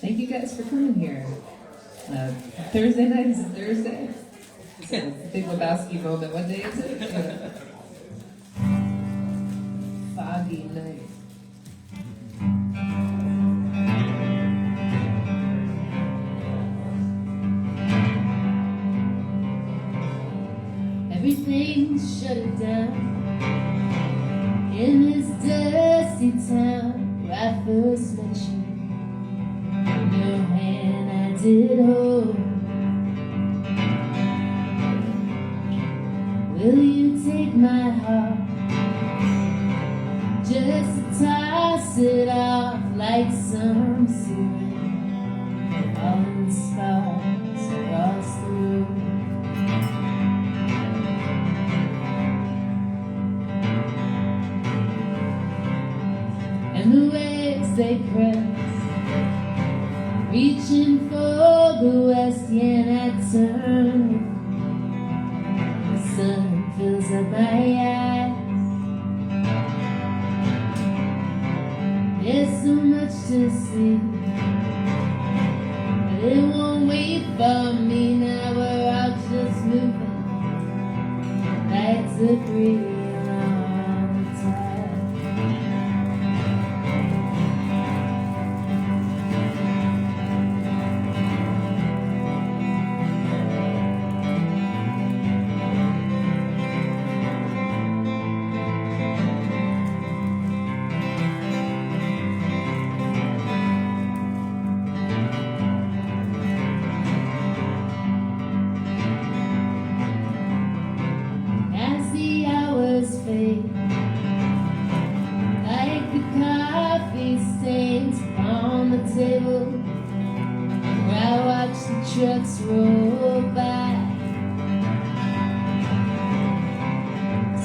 Thank you guys for coming here. Thursday night is a Thursday. It's a Big Lebowski moment. What day is it? Foggy night. Everything's shut down in this dusty town where I first met you. Your hand I did hold. Will you take my heart just to toss it off like some syrup? All the sparks across the road. And the waves they press, reaching for the west, yeah, and I turn. The sun fills up my eyes. There's so much to see, but it won't wait for me now. We're all just moving like debris on the tide. Trucks roll by,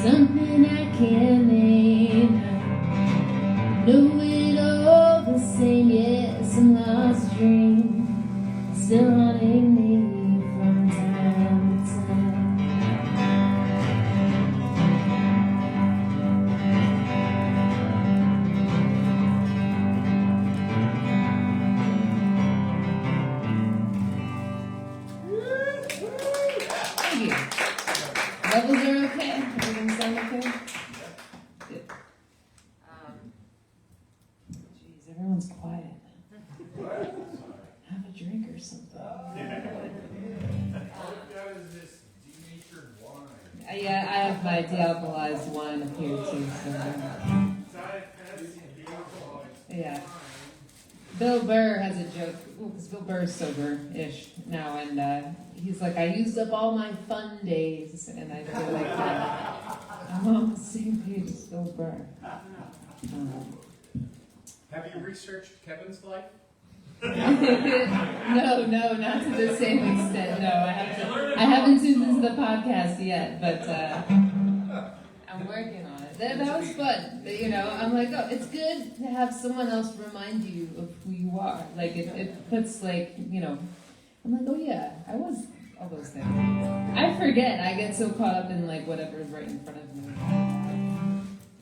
something I can't name. Know it all the same, yeah, some lost dream still haunting me from time to time. Levels are okay? Everything sound okay? Good. Jeez, everyone's quiet. Have a drink or something. Yeah, I have my dealcoholized wine up here too. So. Yeah. Bill Burr has a joke, because Bill Burr's sober-ish now, and he's like, I used up all my fun days, and I feel like I'm on the same page as Bill Burr. Have you researched Kevin's life? No, not to the same extent. No, I haven't tuned into the podcast yet, but I'm working on it. That was fun. But, you know, I'm like, oh, it's good to have someone else remind you of who you are. Like, it puts, like, you know, I'm like, oh yeah, I was all those things. I forget. I get so caught up in, like, whatever's right in front of me.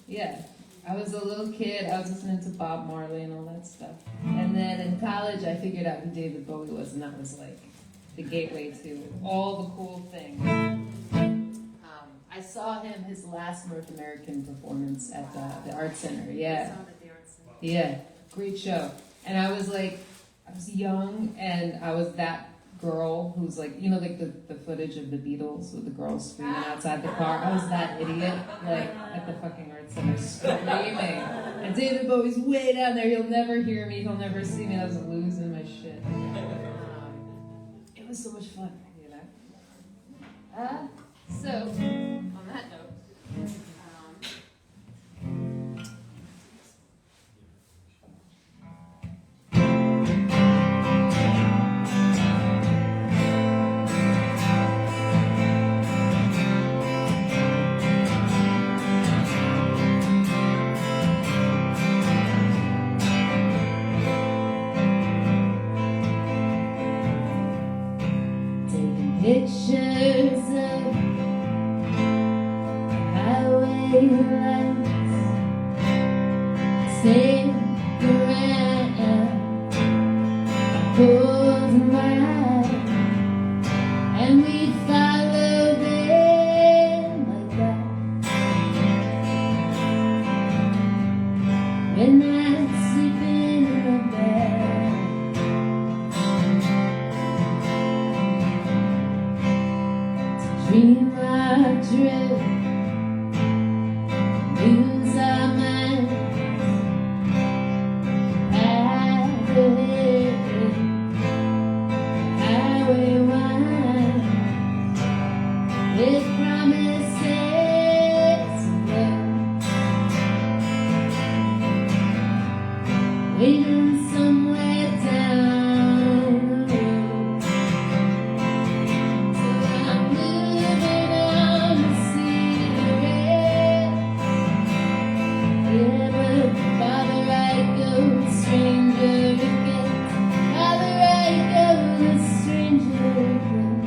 Yeah. I was a little kid. I was listening to Bob Marley and all that stuff. And then in college, I figured out who David Bowie was, and that was, like, the gateway to all the cool things. I saw him his last North American performance at the Art Center. Yeah. I saw it at the Art Center. Yeah, great show. And I was like, I was young, and I was that girl who's like, you know, like the footage of the Beatles with the girls screaming outside the car. I was that idiot, like, at the fucking Art Center screaming. And David Bowie's way down there. He'll never hear me. He'll never see me. I was losing my shit. It was so much fun, you know? So, on that note, taking pictures of highway lights, staying around cold and wide, and we follow them like that. When I'm sleeping in a bed, to dream our dread, lose our minds, path ahead, highway wide, with promises of love, waiting somewhere down the road. So I'm moving on to see the red. Yeah, but farther I go, the stranger it gets. Farther I go, the stranger it gets.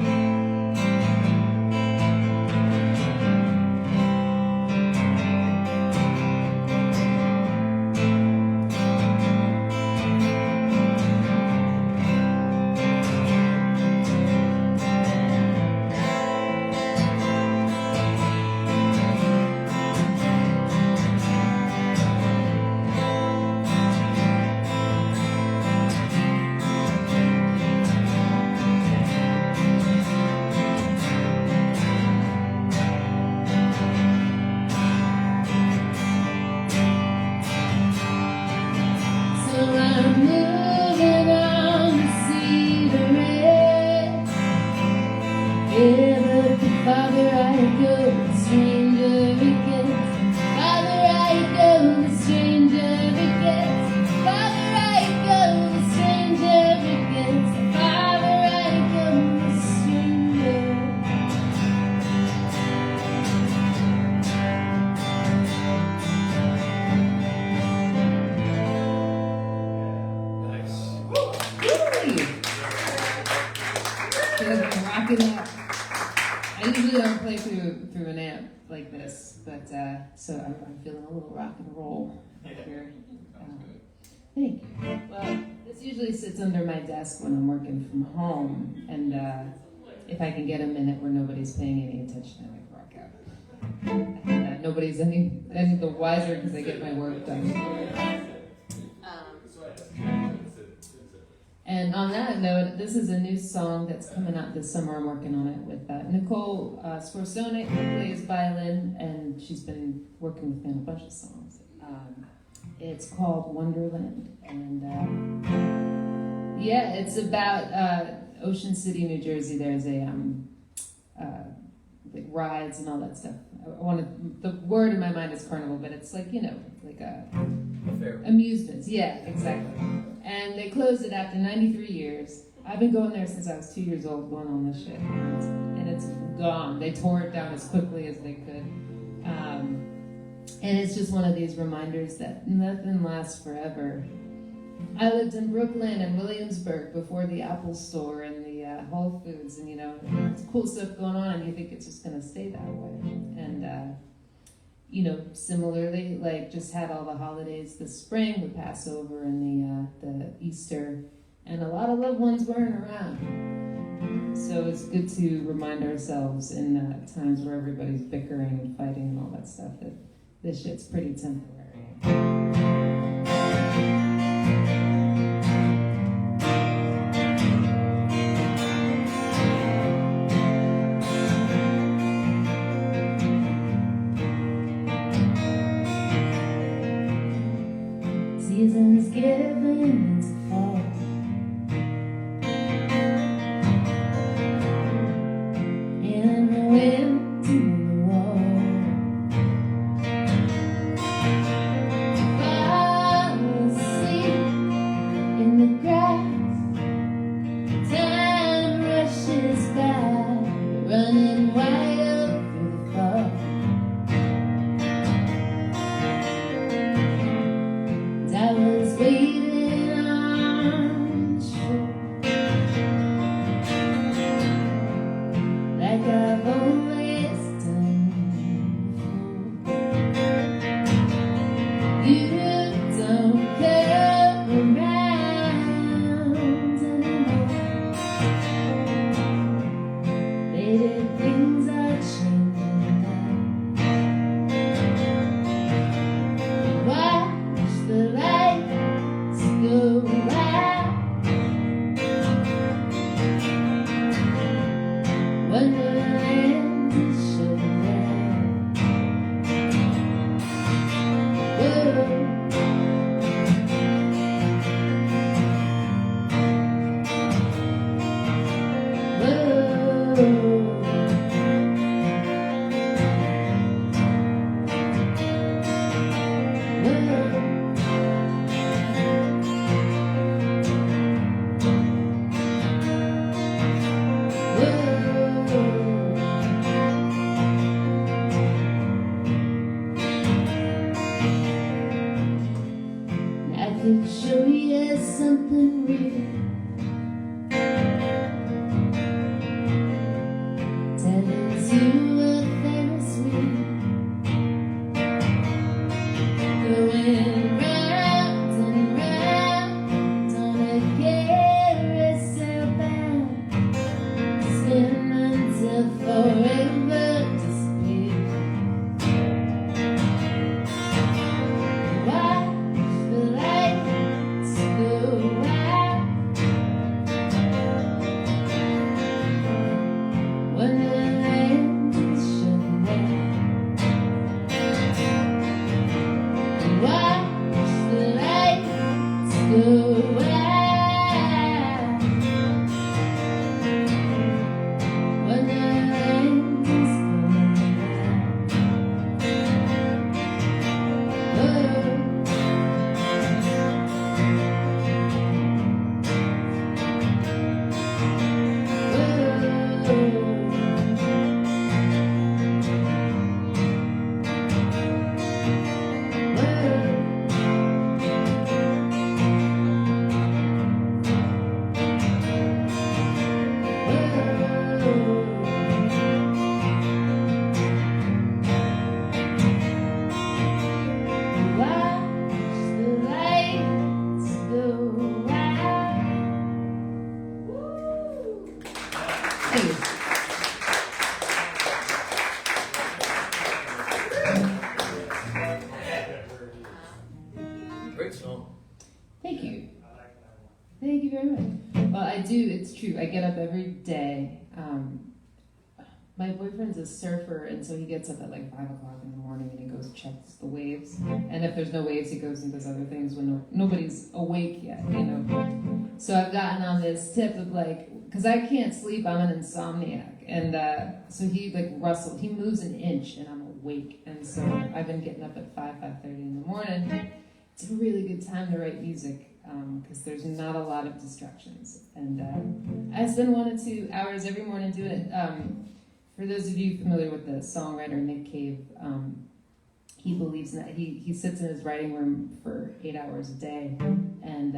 So I'm moving on to see the red. Yeah, but the farther I go, the stranger it gets. Farther I go, the stranger it gets. Farther I go, the stranger it gets. Farther I go, the stranger. Nice. Rock it up. I usually don't play through an amp like this, but so I'm feeling a little rock and roll here. Thank you. Well, this usually sits under my desk when I'm working from home, and if I can get a minute where nobody's paying any attention, I like rock out. And nobody's any the wiser because I get my work done. And on that note, this is a new song that's coming out this summer. I'm working on it with Nicole Scorsone, who plays violin, and she's been working with me on a bunch of songs. It's called Wonderland, and yeah, it's about Ocean City, New Jersey. There's a like rides and all that stuff. The word in my mind is carnival, but it's like, you know, like a amusements. Yeah, exactly. And they closed it after 93 years. I've been going there since I was 2 years old, going on this shit, and it's gone. They tore it down as quickly as they could. And it's just one of these reminders that nothing lasts forever. I lived in Brooklyn and Williamsburg before the Apple Store and the Whole Foods, and you know, there's cool stuff going on, and you think it's just gonna stay that way. And you know, similarly, like just had all the holidays this spring, the Passover and the Easter, and a lot of loved ones weren't around. So it's good to remind ourselves in times where everybody's bickering and fighting and all that stuff that this shit's pretty temporary. Seasons given to fall, and the wind to the wall. Fall Great song. Thank you. Thank you very much. Well, I do, it's true. I get up every day. My boyfriend's a surfer, and so he gets up at like 5 o'clock in the morning and he goes checks the waves. And if there's no waves, he goes and does other things when nobody's awake yet, you know. So I've gotten on this tip of like, because I can't sleep, I'm an insomniac. And so he he moves an inch and I'm awake. And so I've been getting up at 5:30 in the morning. It's a really good time to write music because there's not a lot of distractions. And I spend 1 to 2 hours every morning doing it. For those of you familiar with the songwriter Nick Cave, he believes in that. He sits in his writing room for 8 hours a day, and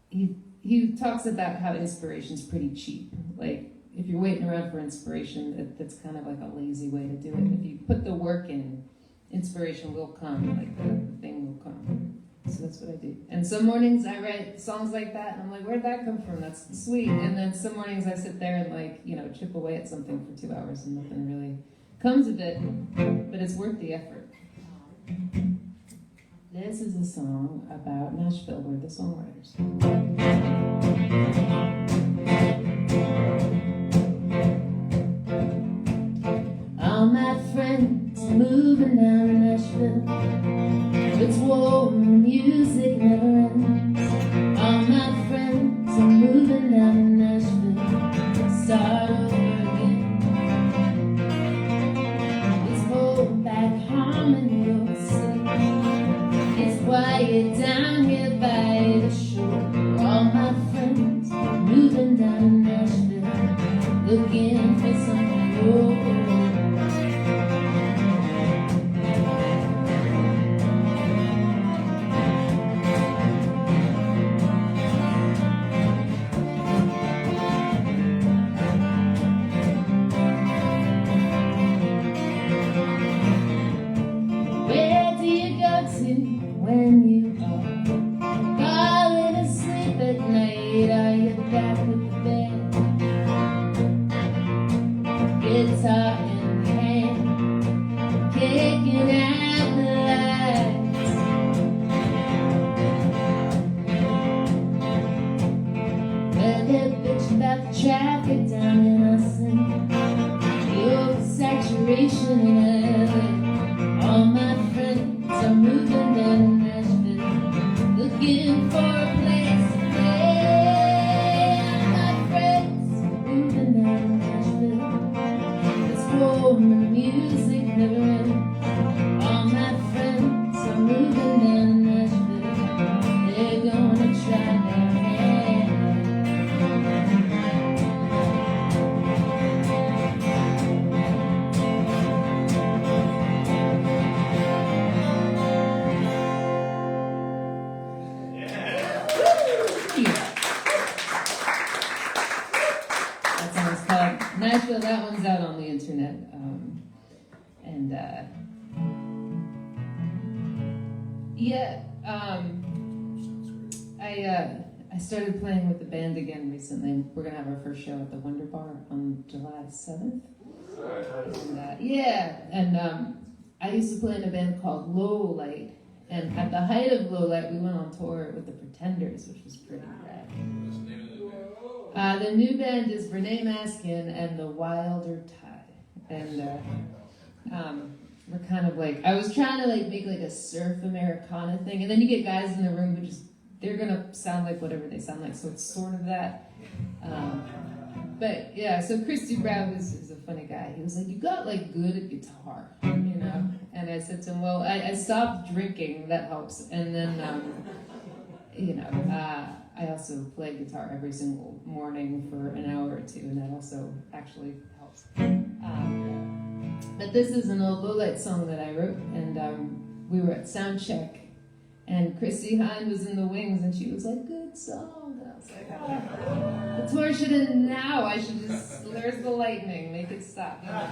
he talks about how inspiration's pretty cheap. Like, if you're waiting around for inspiration, that's kind of like a lazy way to do it. If you put the work in, inspiration will come, like the thing will come. So that's what I do. And some mornings I write songs like that, and I'm like, where'd that come from? That's sweet. And then some mornings I sit there and chip away at something for 2 hours and nothing really comes of it, but it's worth the effort. This is a song about Nashville. We're the songwriters. All my friends moving down to Nashville. It's warm, music never ends. All my friends are moving down to Nashville. Start over again. It's cold back home in New York City. It's quiet down here by the shore. about the traffic down in Austin, the oversaturation in LA. All my friends are moving down to Nashville, looking for a place to play. All my friends are moving down to Nashville, it's warm and the music never ends. All my friends are moving down to Nashville, they're gonna try their hand. That song's called Nashville. That one's out on the internet. And I started playing with the band again recently. We're gonna have our first show at the Wonder Bar on July 7th. And I used to play in a band called Lowilght. And at the height of Lowilght, we went on tour with the Pretenders, which was pretty rad. The new band is Renee Maskin and the Wilder Tide. And we're kind of like, I was trying to like make like a surf Americana thing, and then you get guys in the room who just, they're gonna sound like whatever they sound like, so it's sort of that. But yeah, so Christy Brown is a funny guy. He was like, you got like good at guitar, you know? And I said to him, well, I stopped drinking, that helps. And then, I also play guitar every single morning for an hour or two, and that also actually helps. But this is an old Lowlight song that I wrote, and we were at sound check, and Christy Hine was in the wings, and she was like, good song. And I was like, oh, the tour should end now. I should just, there's the lightning, make it stop. You know,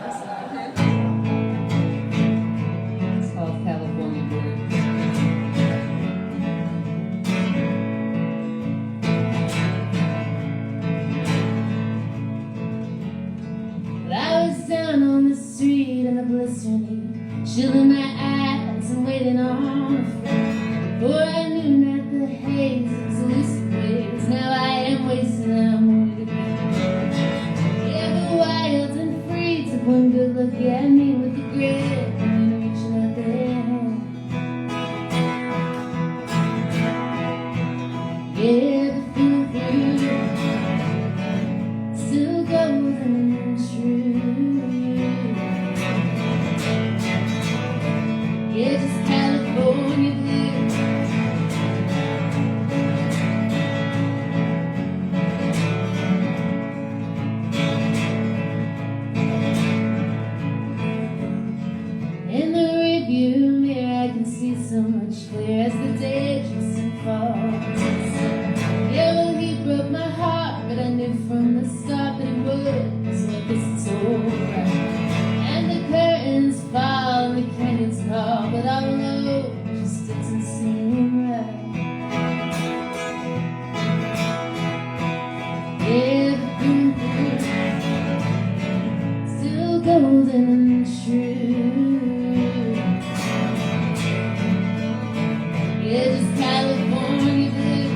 it's called California Blue. I was down on the street in the blistering heat, shielding my eyes and waiting on a friend. For I knew not the haze was elusive waves. Now I am wasting, I'm wanted to be. Yeah, but wild and free took one good look at me with the grit and reaching out their hand. Yeah, the feel through still golden and true. Yeah, just California blue. In the rearview mirror, I can see so much clearer as the day just falls. Yeah, well, he broke my heart, but I knew from the start that it was what this is all right. And the curtains fall and the canyons call, but all alone just doesn't seem right. Yeah, the blue still golden and true. Yeah, just California blue.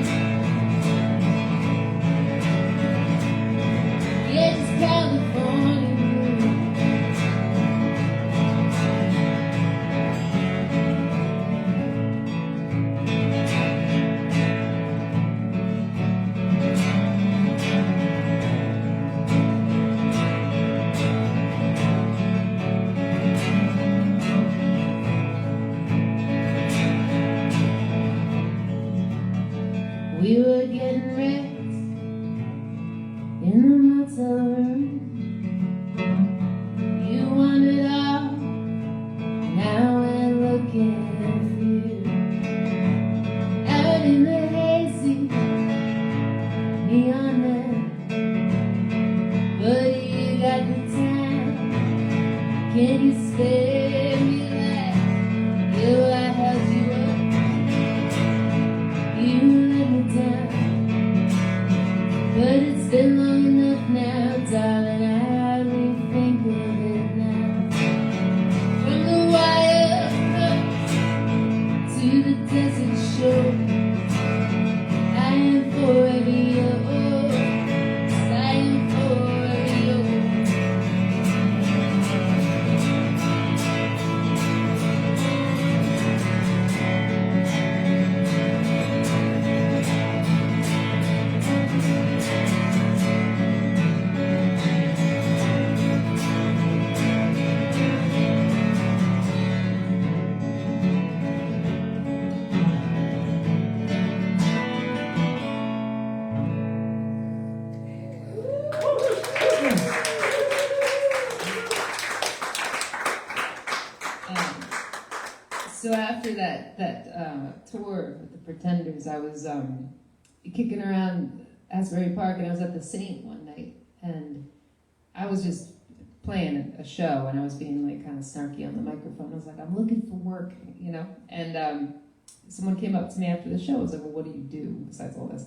Yeah, just California blue. We were getting wrecked in the motel room. You wanted all, now we're looking for you. Out in the hazy neon light, but you got the time. Can you spare me life? You, I held you up. You let me down, but it's been long enough now, darling. I hardly think of it now. From the wild coast to the desert shore, I am forever yours. I So after that tour with the Pretenders, I was kicking around Asbury Park, and I was at the Saint one night, and I was just playing a show, and I was being like kind of snarky on the microphone. I was like, I'm looking for work, you know? And someone came up to me after the show. I was like, well, what do you do besides all this?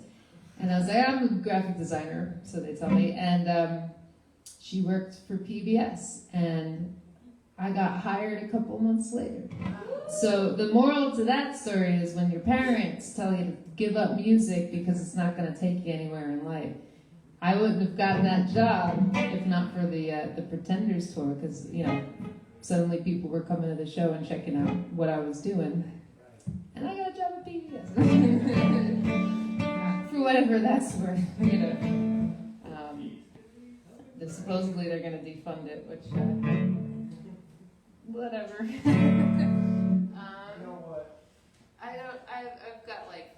And I was like, I'm a graphic designer, so they tell me. And she worked for PBS, and I got hired a couple months later. So the moral to that story is when your parents tell you to give up music because it's not going to take you anywhere in life, I wouldn't have gotten that job if not for the Pretenders tour, because, you know, suddenly people were coming to the show and checking out what I was doing. And I got a job at PBS. For whatever that's worth, you know. Supposedly they're going to defund it, which, whatever. I've got like,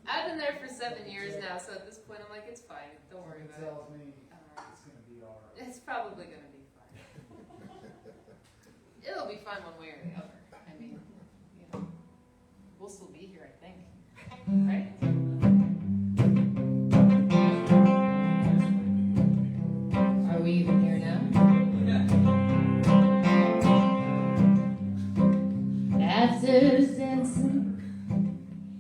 I've been there for 7 years now, so at this point I'm like, it's fine, don't worry about it. Tells me it's going to be all right. It's probably going to be fine. It'll be fine one way or the other. I mean, you know, we'll still be here, I think. Right? Are we even here now? After dancing,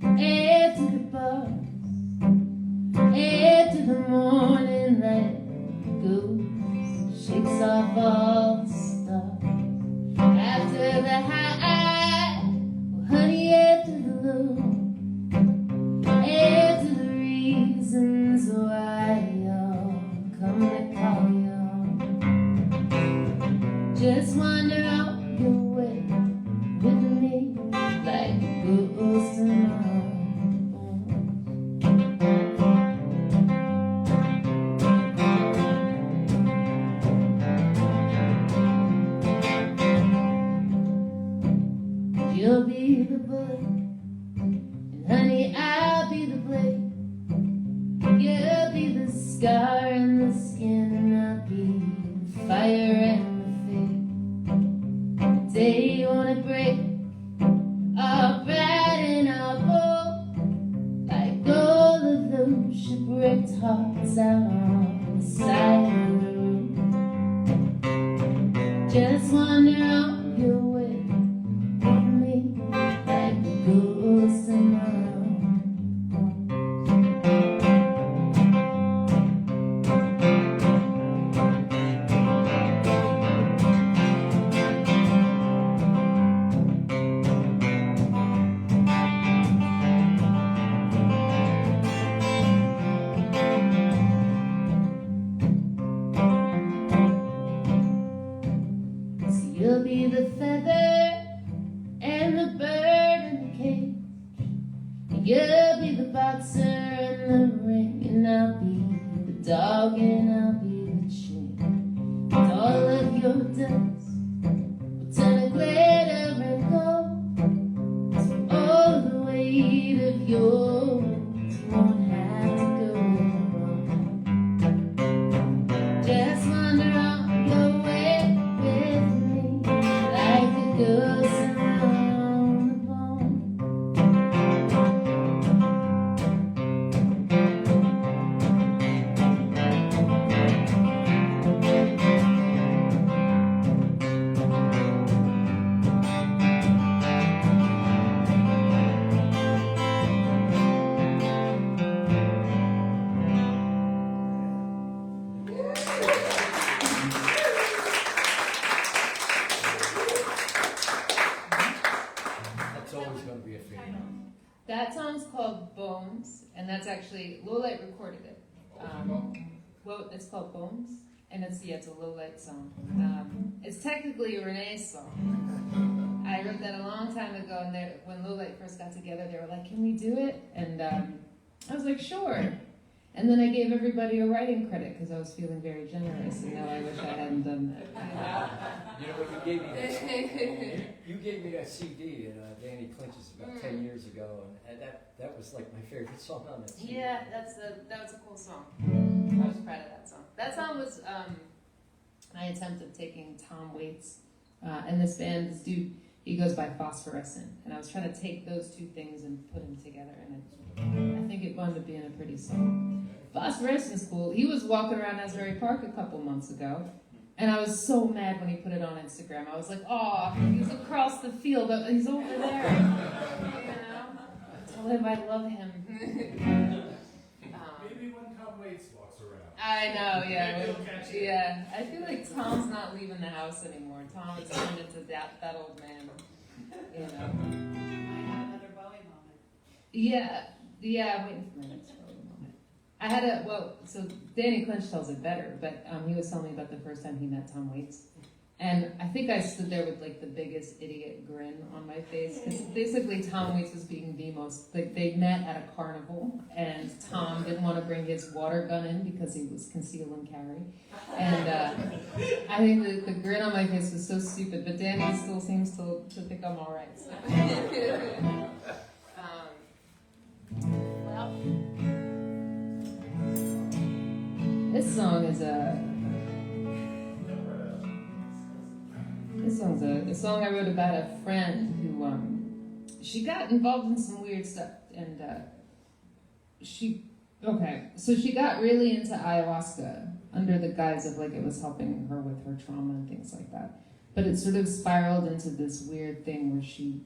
after the bars, after the morning light goes, shakes off all the stars. After the high, well, honey, after the low, after the reasons why y'all come to call y'all, just wander out your way with me like a ghost in my You'll be the bullet, and honey, I'll be the blade. You'll be the scar and the skin, and I'll be the fire and the fade. The day you wanna break, I'll bright and I'll bold, like all of those shipwrecked hearts out on the side of the road. Just wander on your way. You'll be the feather and the bird in the cage. You'll be the boxer and the ring, and I'll be the dog and I'll be the chain. And all of your dust will turn to glitter and gold. So all of the weight of yours, you won't have to go alone. Just wander on your way with me like a ghost around the bone. That's always going to be a favorite. That song's called Bones, and that's actually, Lowilght recorded it. Well, it's called Bones, and it's a Lowilght song. It's technically a Renee song. I wrote that a long time ago, and when Lowilght first got together, they were like, can we do it? And I was like, sure. And then I gave everybody a writing credit because I was feeling very generous, and now I wish I hadn't done that. You know what, you gave me that, you gave me that CD, Danny Clinch's about 10 years ago, and that was like my favorite song on that CD. Yeah, that was a cool song. I was proud of that song. That song was my attempt of taking Tom Waits and this band. This dude, He goes by Phosphorescent, and I was trying to take those two things and put them together, and I think it wound up being a pretty song. Phosphorescent's cool. He was walking around Asbury Park a couple months ago, and I was so mad when he put it on Instagram. I was like, oh, he's across the field, but he's over there. You know? Tell him I love him. Maybe when Tom Waits walks around. I know, yeah. Maybe he'll catch it. Yeah. I feel like Tom's not leaving the house anymore. Tom has turned into that old man. You know. Might have another Bowie moment. Yeah, I'm waiting for my next moment. I had so Danny Clinch tells it better, but he was telling me about the first time he met Tom Waits. And I think I stood there with like the biggest idiot grin on my face, because basically Tom Waits was being the most, like they met at a carnival, and Tom didn't want to bring his water gun in because he was conceal and carry. And I think the grin on my face was so stupid, but Danny still seems to think I'm alright. So. Well, this song is This song's a song I wrote about a friend who, she got involved in some weird stuff, and she got really into ayahuasca under the guise of like it was helping her with her trauma and things like that. But it sort of spiraled into this weird thing where she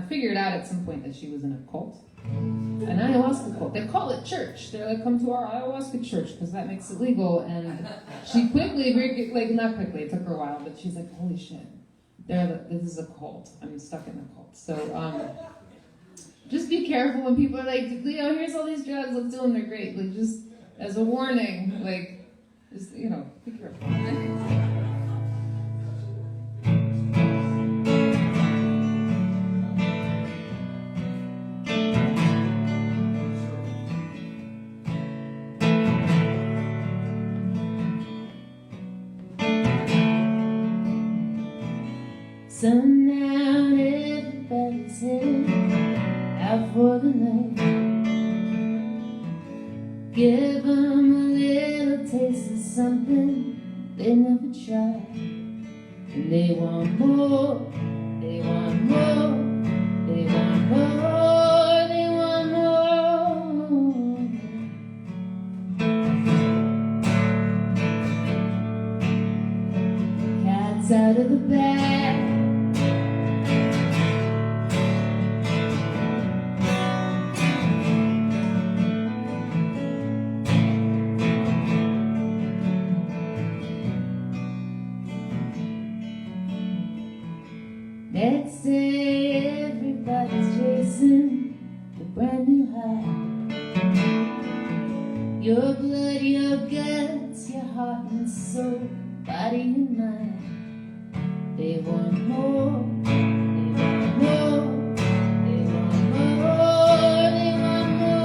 figured out at some point that she was in a cult. An ayahuasca cult. They call it church. They're like, come to our ayahuasca church because that makes it legal. And she quickly, not quickly, it took her a while, but she's like, holy shit, this is a cult. I'm stuck in a cult. So just be careful when people are like, here's all these drugs, let's do them, they're great. Like, just as a warning, like, just, be careful. Sundown, everybody's heading out for the night. Give them a little taste of something they never tried. And they want more, they want more, they want more, they want more. Cat's out of the bag. Next day, everybody's chasing the brand new high. Your blood, your guts, your heart and soul, body and mind. They want more, they want more, they want more, they want more.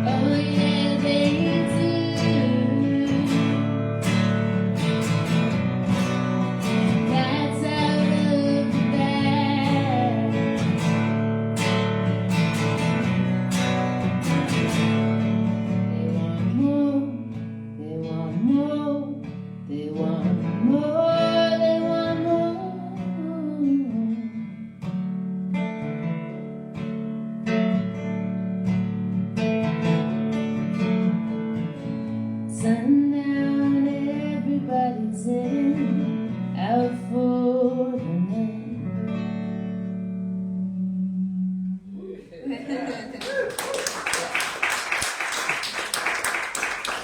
Oh yeah, they That's out of the bag. They want more, they want more, they want more, they want more. Sundown, everybody's heading out for the night.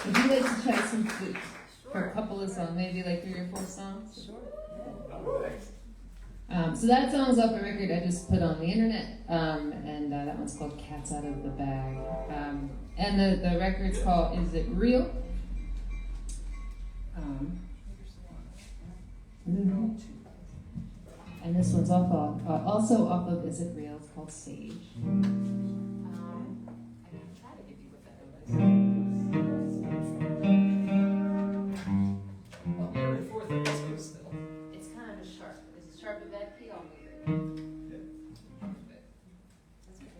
Would you like to try some flute for a couple of songs, maybe like 3 or 4 songs? Sure. So that song's off a record I just put on the internet, and that one's called Cats Out of the Bag. And the record's called Is It Real? And this one's also off of Is It Real? It's called Sage. I can try to give you what that note Well, back and forth, I guess, but still. is. It's kind of a sharp. Is it sharp and bad key? I'll move it. That's okay.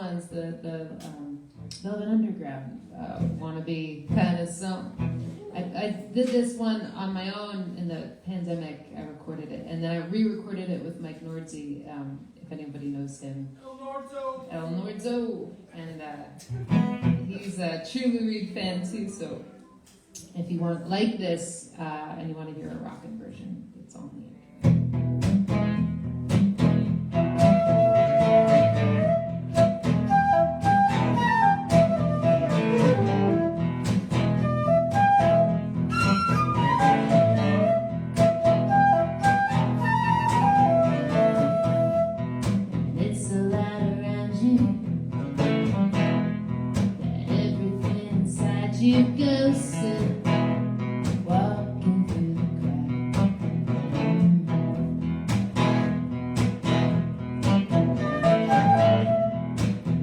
ones, the Velvet Underground wannabe kind of song. I did this one on my own in the pandemic. I recorded it, and then I re-recorded it with Mike Nordsey, if anybody knows him. El Nordzo, and he's a true Lou Reed fan too. So if you want like this and you want to hear a rockin' version, it's on here. You go sit walking through the crowd.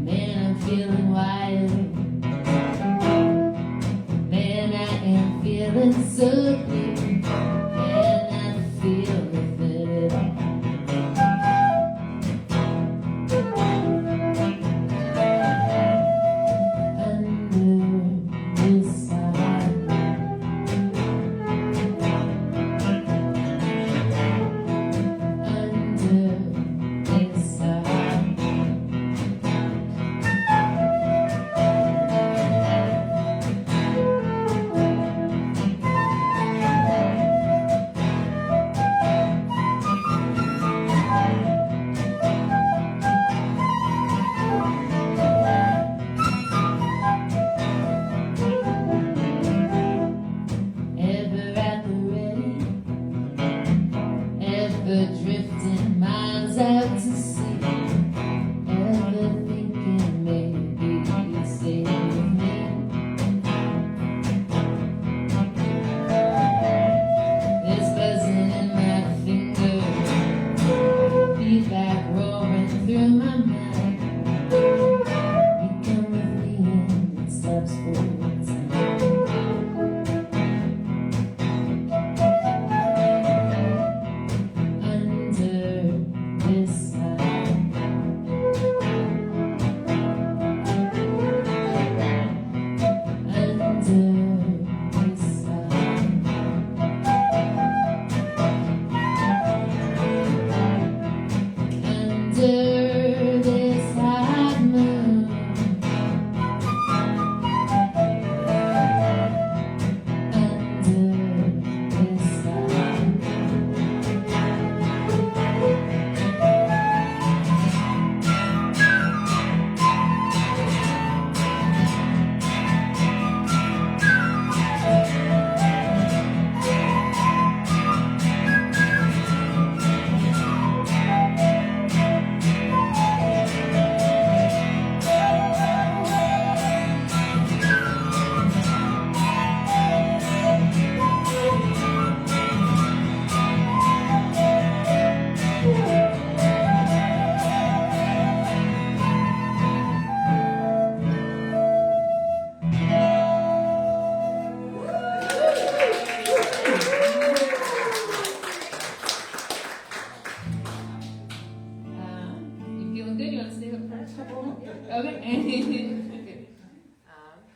Man, I'm feeling wild. Man, I am feeling so good. Man, I feel nothing at all.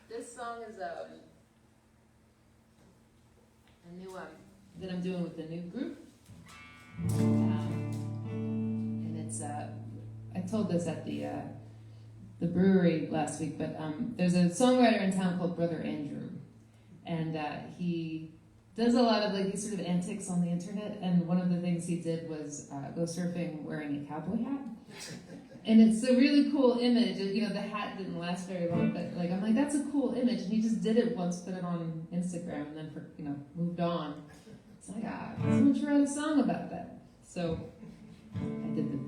This song is a new one that I'm doing with the new group. And it's, I told this at the brewery last week, but there's a songwriter in town called Brother Andrew. And he does a lot of like these sort of antics on the internet. And one of the things he did was go surfing wearing a cowboy hat. And it's a really cool image. You know, the hat didn't last very long, but like I'm like, that's a cool image. And he just did it once, put it on Instagram, and then moved on. It's like, someone should write a song about that. So I did the.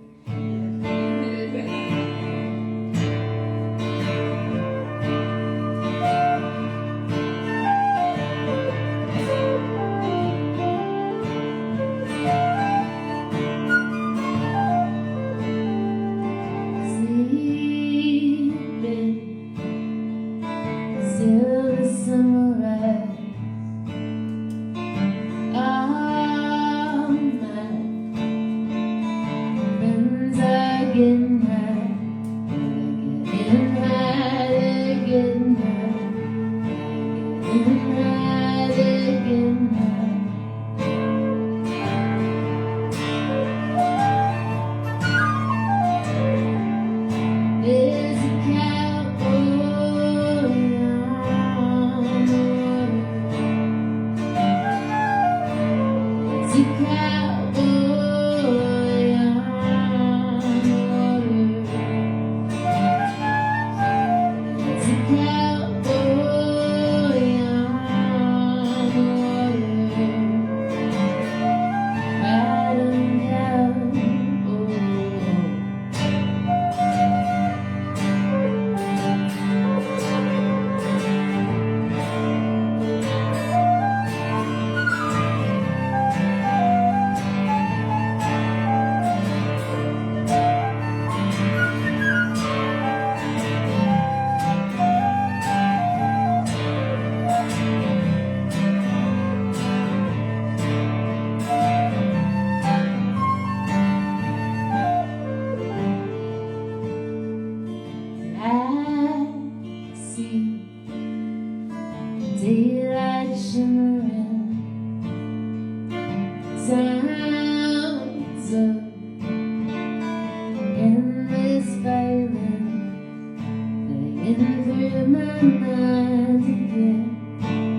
night again,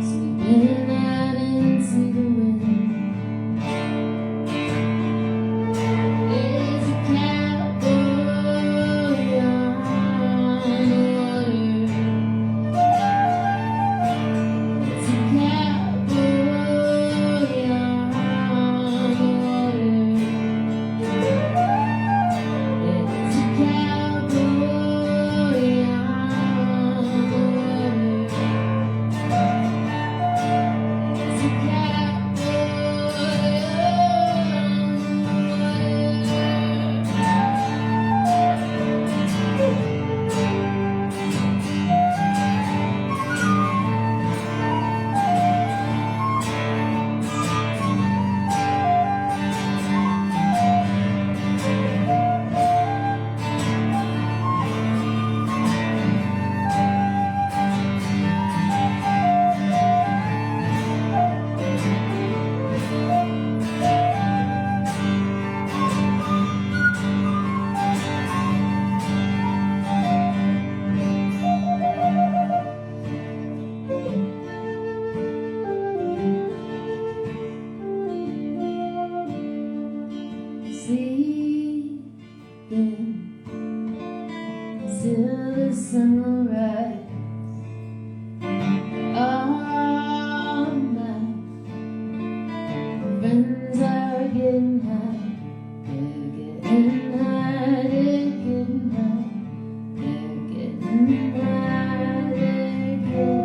sleeping out into the wind. There's a cowboy on the water. There's a cowboy on the water. There's a cowboy on the till the sun will rise. All my friends are getting high. They're getting high, they're getting high. They're getting high, they're getting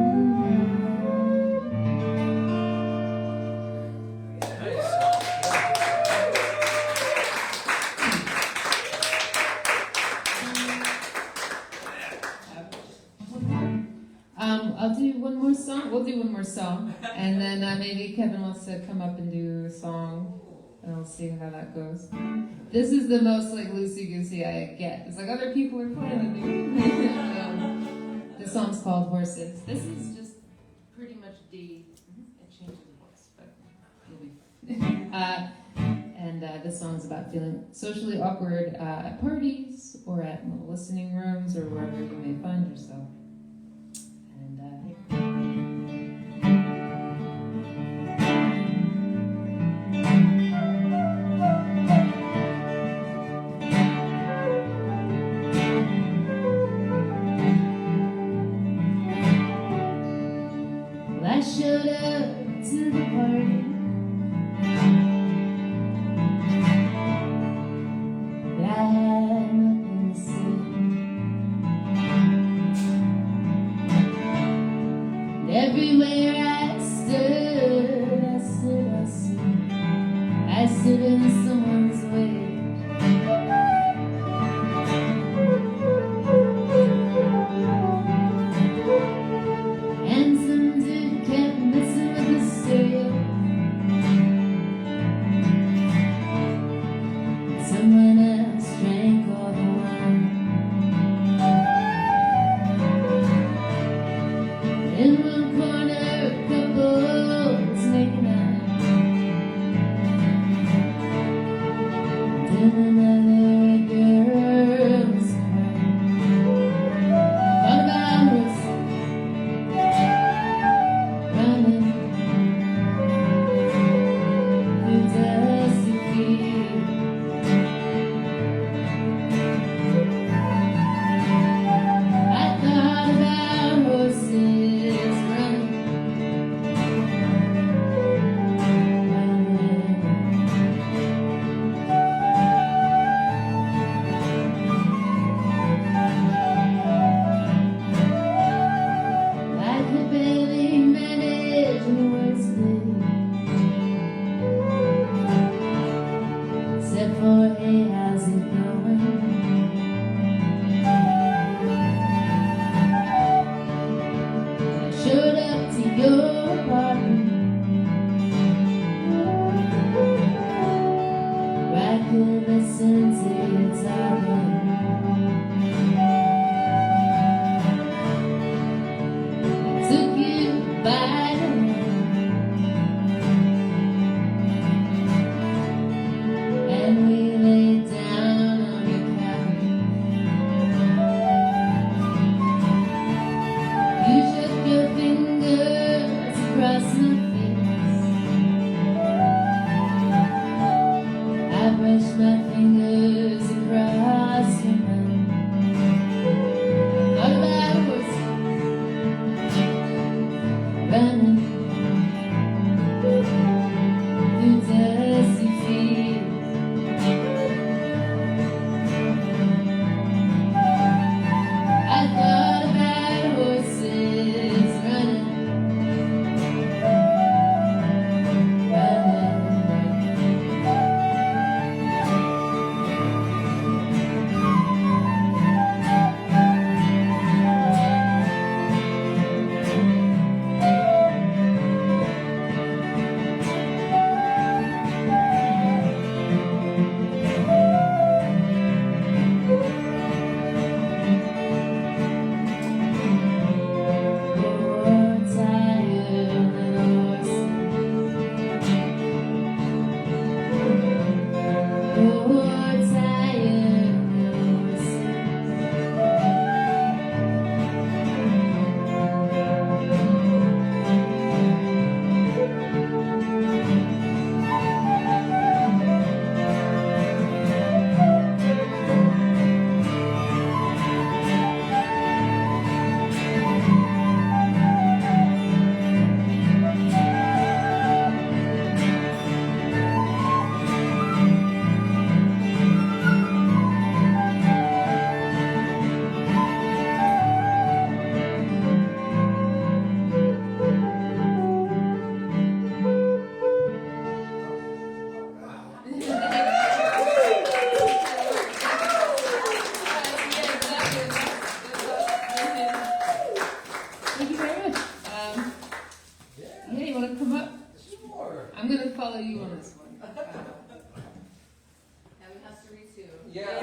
I'll do one more song. We'll do one more song, and then maybe Kevin wants to come up and do a song, and I'll see how that goes. This is the most like loosey goosey I get. It's like other people are playing it. The song's called Horses. This is just pretty much D. It changes the voice, but you'll be. And this song's about feeling socially awkward at parties or at listening rooms or wherever you may find yourself. I showed up to the party, but I had nothing to say.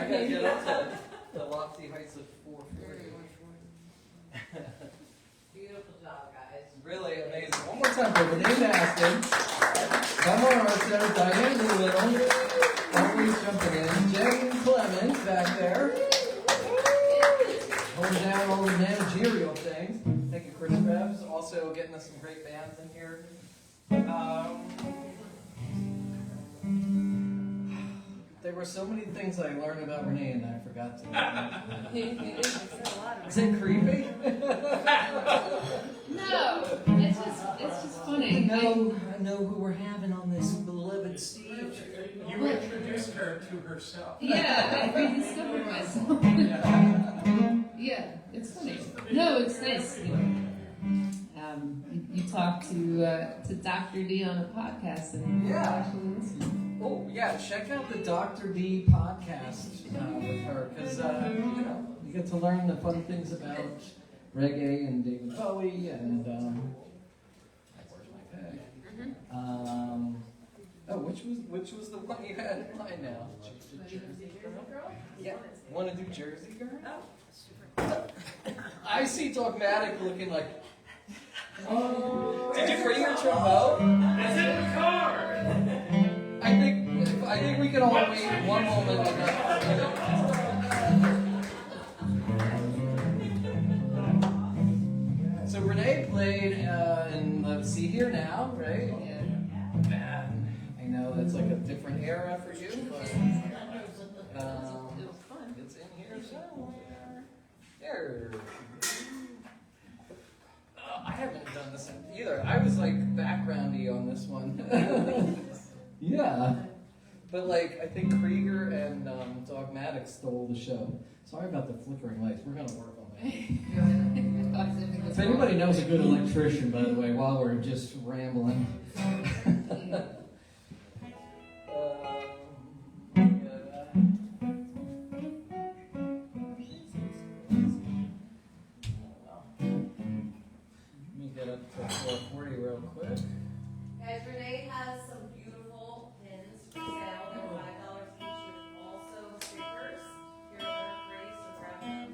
gotta get up to the lofty heights of 440. Beautiful job, guys. Really amazing. One more time for Renee Maskin, Belmar Art Center, Diane Lowilght, always jumping in, Jen Clemens back there, holding down all the managerial things. Thank you, Chris Krebs, also getting us some great bands in here. There were so many things I learned about Renee and I forgot to. Is it creepy? No, it's just funny. I know who we're having on this beloved stage. You introduced her to herself. Yeah, I rediscovered myself. Yeah, it's funny. No, it's nice. You talked to Dr. D on a podcast, and Yeah. actually listen. Oh, yeah, check out the Dr. D podcast with her, because, you get to learn the fun things about reggae and David Bowie, and, where's my peg? Which was the one you had in mind now? Jersey Girl? Yeah, want to do Jersey Girl? I see Dogmatic looking like, did you bring your trombone? It's in the car! I think we can all wait one moment on that. So Renee played in Let's See Here Now, right? Yeah. And I know that's like a different era for you, but It was fun. it's in here somewhere. There. I haven't done this either. I was like backgroundy on this one. Yeah. But like, I think Krieger and Dogmatic stole the show. Sorry about the flickering lights. We're going to work on that. If anybody knows a good electrician, by the way, while we're just rambling. Let me get up to 440 real quick. Guys, Renee has some beautiful pins for sale. They're $5 each. There's also stickers. Here they're free, so grab them.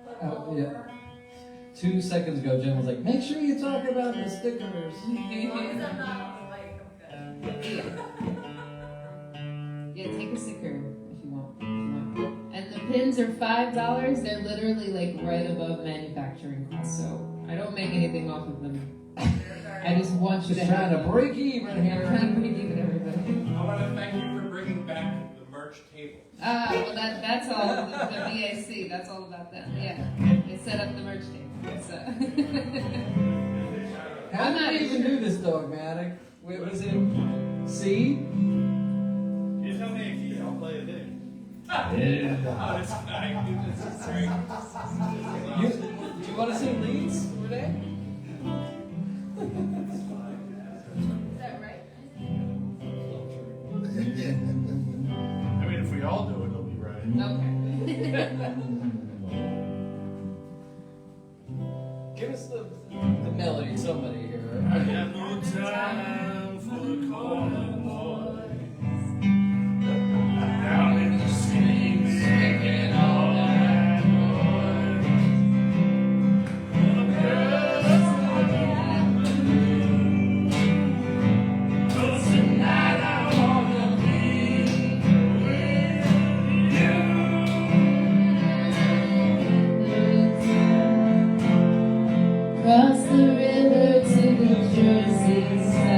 Put them all Yeah. over. 2 seconds ago, Jen was like, make sure you talk about the stickers. As long as I'm not on the mic, I'm good. Yeah, take a sticker if you want. And the pins are $5. They're literally like right above manufacturing cost, so I don't make anything off of them. I just want you Just to trying have to break even I'm here. trying to break even, everybody. I want to thank you for bringing back the merch table. Well that's all the BAC. That's all about them. Yeah, they set up the merch table. So. How I'm did not I even do this, Dogmatic? Was it C? You tell me a key, I'll play a dig. Oh, it's fine. This is great. Do you want to sing leads, Renee? Is that right? I mean, if we all do it, it'll be right. Okay. Give us the melody, somebody here. I have no time for the calling boys. Down in the streets, making all that noise. The girls but tonight I wanna be with you. Cross the river to the Jersey side.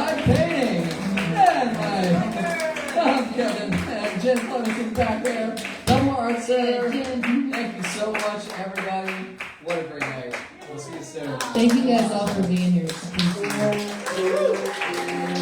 my painting. And my Kevin and Jen Clemens in the back there. Belmar Art Center. Thank you so much, everybody. What a great night. We'll see you soon. Thank you guys all for being here. It's appreciated.